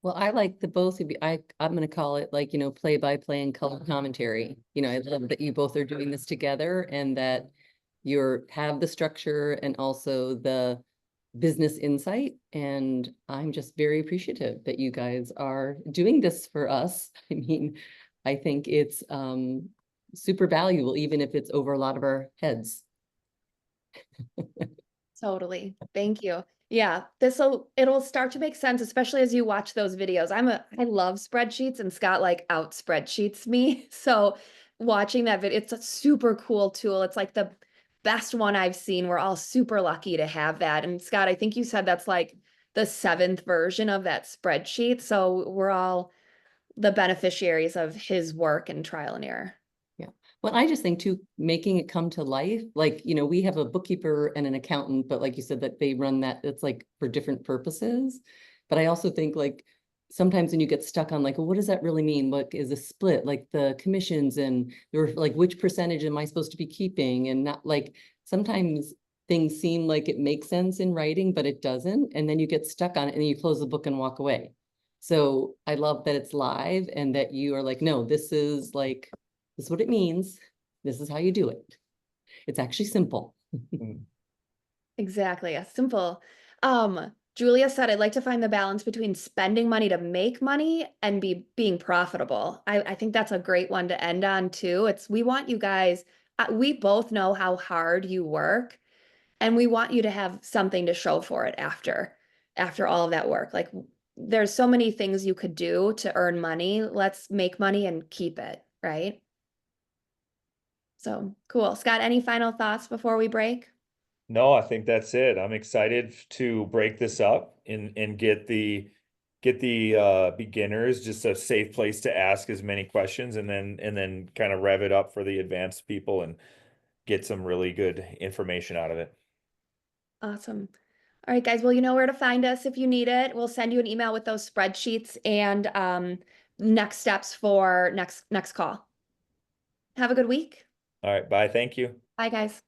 Well, I like the both of you. I'm going to call it like, play by play and color commentary. I love that you both are doing this together, and that you have the structure and also the business insight. And I'm just very appreciative that you guys are doing this for us. I mean, I think it's super valuable, even if it's over a lot of our heads. Totally. Thank you. Yeah, it'll start to make sense, especially as you watch those videos. I love spreadsheets, and Scott like out spreadsheets me. So watching that video, it's a super cool tool. It's like the best one I've seen. We're all super lucky to have that. And Scott, I think you said that's like the 7th version of that spreadsheet. So we're all the beneficiaries of his work and trial and error. Yeah. Well, I just think too, making it come to life, like, you know, we have a bookkeeper and an accountant, but like you said, that they run that, it's like for different purposes. But I also think like sometimes when you get stuck on like, well, what does that really mean? What is a split, like the commissions and or like which percentage am I supposed to be keeping? And not like sometimes things seem like it makes sense in writing, but it doesn't. And then you get stuck on it and then you close the book and walk away. So I love that it's live and that you are like, no, this is like, this is what it means. This is how you do it. It's actually simple. Exactly. Yeah, simple. Julia said, I'd like to find the balance between spending money to make money and being profitable. I think that's a great one to end on too. We want you guys, we both know how hard you work, and we want you to have something to show for it after all of that work. Like there's so many things you could do to earn money. Let's make money and keep it, right? So cool. Scott, any final thoughts before we break? No, I think that's it. I'm excited to break this up and get the beginners just a safe place to ask as many questions, and then kind of rev it up for the advanced people and get some really good information out of it. Awesome. All right, guys. Well, you know where to find us if you need it. We'll send you an email with those spreadsheets and next steps for next call. Have a good week. All right, bye. Thank you. Bye, guys.